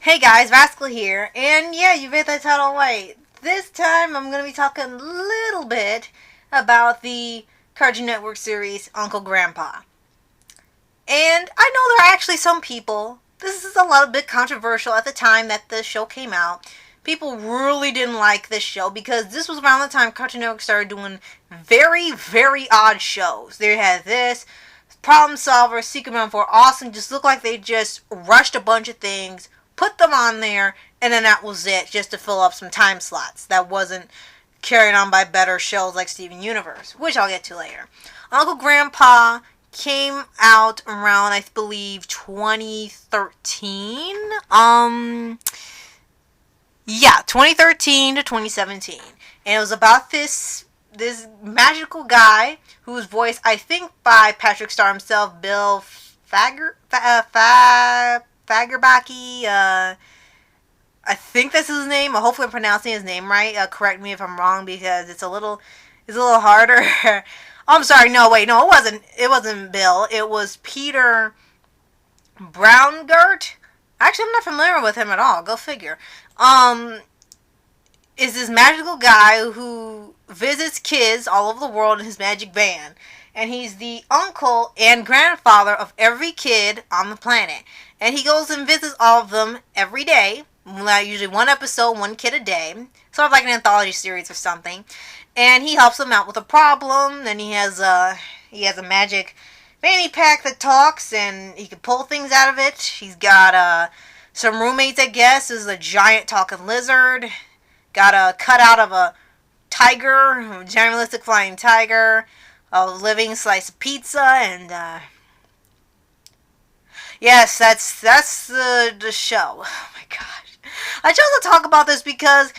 Hey guys, Rascal here, and yeah, you read that title right. This time I'm going to be talking a little bit about the Cartoon Network series Uncle Grandpa. And I know there are actually some people, this is a little bit controversial at the time that the show came out. People really didn't like this show because this was around the time Cartoon Network started doing very, very odd shows. They had this, Problem Solver, Secret Man 4, Awesome, just looked like they just rushed a bunch of things, put them on there, and then that was it, just to fill up some time slots. That wasn't carried on by better shows like Steven Universe, which I'll get to later. Uncle Grandpa came out around, I believe, 2013. Yeah, 2013 to 2017. And it was about this magical guy who was voiced, I think, by Patrick Star himself, Bill Fagerbaki. I think that's his name. Hopefully, I'm pronouncing his name right. Correct me if I'm wrong because it's a little harder. I'm sorry. No, wait, no, it wasn't. It wasn't Bill. It was Peter Braungart. Actually, I'm not familiar with him at all. Go figure. Um, is this magical guy who visits kids all over the world in his magic van. And he's the uncle and grandfather of every kid on the planet. And he goes and visits all of them every day. Usually one episode, one kid a day. Sort of like an anthology series or something. And he helps them out with a problem. Then he has a magic fanny pack that talks, and he can pull things out of it. He's got some roommates, I guess. There's a giant talking lizard. Got a cutout of a tiger, a giant realistic flying tiger, a living slice of pizza, and yes, that's the show. Oh my gosh, I chose to talk about this because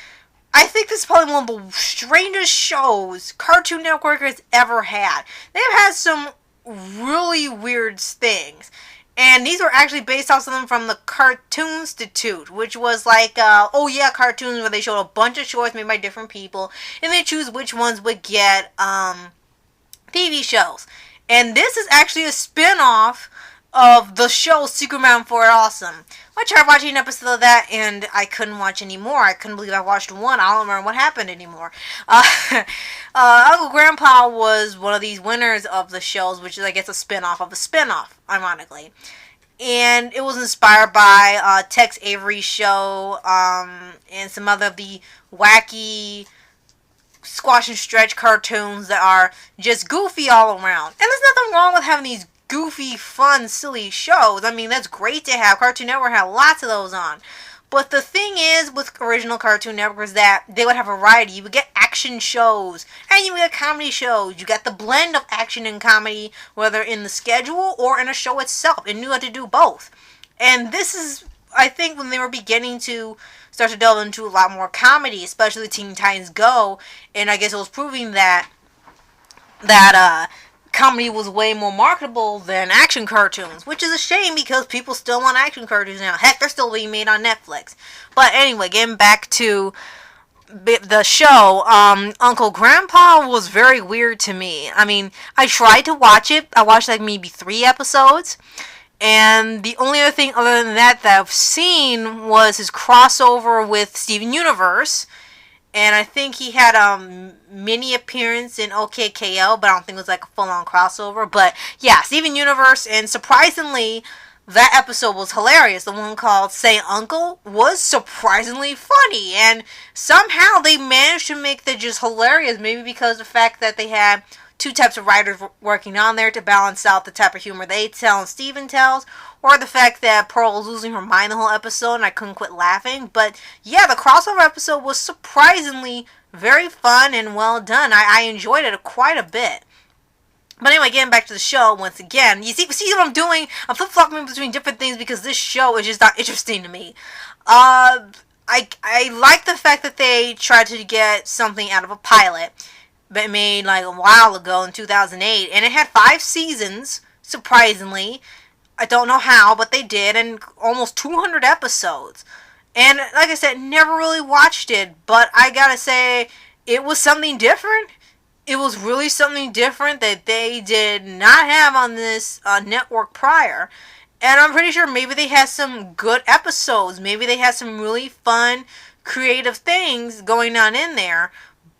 I think this is probably one of the strangest shows Cartoon Network has ever had. They've had some really weird things. And these were actually based off something from the Cartoon Institute, which was like, cartoons where they showed a bunch of shorts made by different people, and they choose which ones would get TV shows. And this is actually a spin-off of the show Secret Man 4 Awesome. I tried watching an episode of that, and I couldn't watch anymore. I couldn't believe I watched one. I don't remember what happened anymore. Uncle Grandpa was one of these winners of the shows, which is, I guess, a spin-off of a spin-off, ironically. And it was inspired by Tex Avery's show, and some other of the wacky squash and stretch cartoons that are just goofy all around. And there's nothing wrong with having these goofy, fun, silly shows. I mean, that's great to have. Cartoon Network had lots of those on. But the thing is with original Cartoon Network is that they would have variety. You would get action shows, and you would get comedy shows. You got the blend of action and comedy, whether in the schedule or in a show itself. It knew how to do both. And this is, I think, when they were beginning to start to delve into a lot more comedy, especially Teen Titans Go, and I guess it was proving that comedy was way more marketable than action cartoons, which is a shame because people still want action cartoons now. Heck, they're still being made on Netflix. But anyway, getting back to the show, Uncle Grandpa was very weird to me. I mean, I tried to watch it. I watched like maybe 3 episodes. And the only other thing other than that I've seen was his crossover with Steven Universe. And I think he had a mini appearance in OKKO, but I don't think it was like a full-on crossover. But yeah, Steven Universe, and surprisingly, that episode was hilarious. The one called Say Uncle was surprisingly funny. And somehow they managed to make that just hilarious. Maybe because of the fact that they had 2 types of writers working on there to balance out the type of humor they tell and Steven tells, or the fact that Pearl was losing her mind the whole episode and I couldn't quit laughing. But yeah, the crossover episode was surprisingly very fun and well done. I enjoyed it quite a bit. But anyway, getting back to the show once again, you see what I'm doing? I'm flip-flopping between different things because this show is just not interesting to me. I like the fact that they tried to get something out of a pilot that made like a while ago in 2008, and it had 5 seasons, surprisingly. I don't know how, but they did, and almost 200 episodes. And like I said, never really watched it, but I gotta say, it was something different. It was really something different that they did not have on this network prior. And I'm pretty sure maybe they had some good episodes. Maybe they had some really fun, creative things going on in there.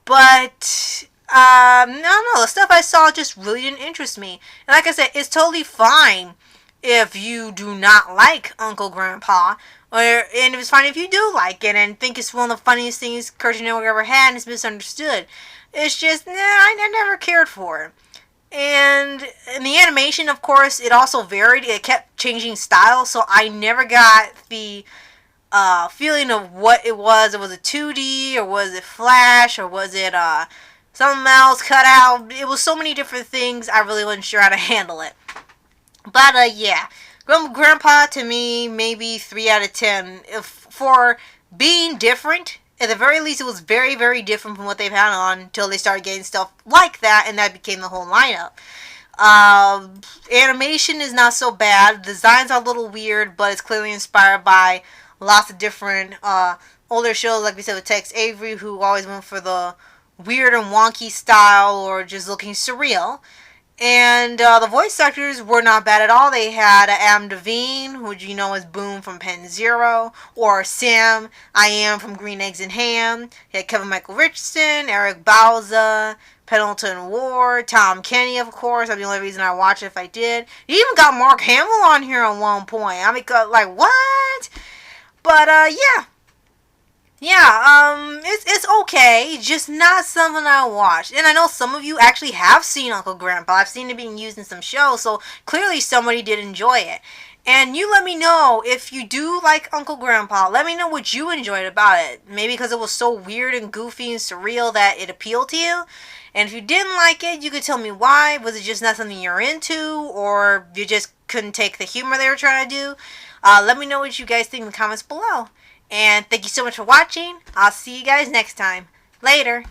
But no, no, the stuff I saw just really didn't interest me. And like I said, it's totally fine if you do not like Uncle Grandpa, and it's fine if you do like it and think it's one of the funniest things Cartoon Network ever had and it's misunderstood. It's just, nah, I never cared for it. And in the animation, of course, it also varied. It kept changing style, so I never got the feeling of what it was. Was it 2D, or was it Flash, or was it something else cut out? It was so many different things, I really wasn't sure how to handle it. But yeah, Grandpa to me, maybe 3 out of 10. If, for being different, at the very least, it was very, very different from what they've had on until they started getting stuff like that, and that became the whole lineup. Animation is not so bad. Designs are a little weird, but it's clearly inspired by lots of different older shows, like we said with Tex Avery, who always went for the weird and wonky style or just looking surreal. And the voice actors were not bad at all. They had Adam Devine, who you know is Boom from Penn Zero, or Sam I Am from Green Eggs and Ham. He had Kevin Michael Richardson, Eric Bauza, Pendleton Ward, Tom Kenny, of course. That's the only reason I watched it if I did. You even got Mark Hamill on here at one point. I mean, like, what? But, yeah. Yeah, it's okay, just not something I watched. And I know some of you actually have seen Uncle Grandpa. I've seen it being used in some shows, so clearly somebody did enjoy it. And you let me know if you do like Uncle Grandpa. Let me know what you enjoyed about it. Maybe because it was so weird and goofy and surreal that it appealed to you. And if you didn't like it, you could tell me why. Was it just not something you're into, or you just couldn't take the humor they were trying to do? Let me know what you guys think in the comments below. And thank you so much for watching. I'll see you guys next time. Later.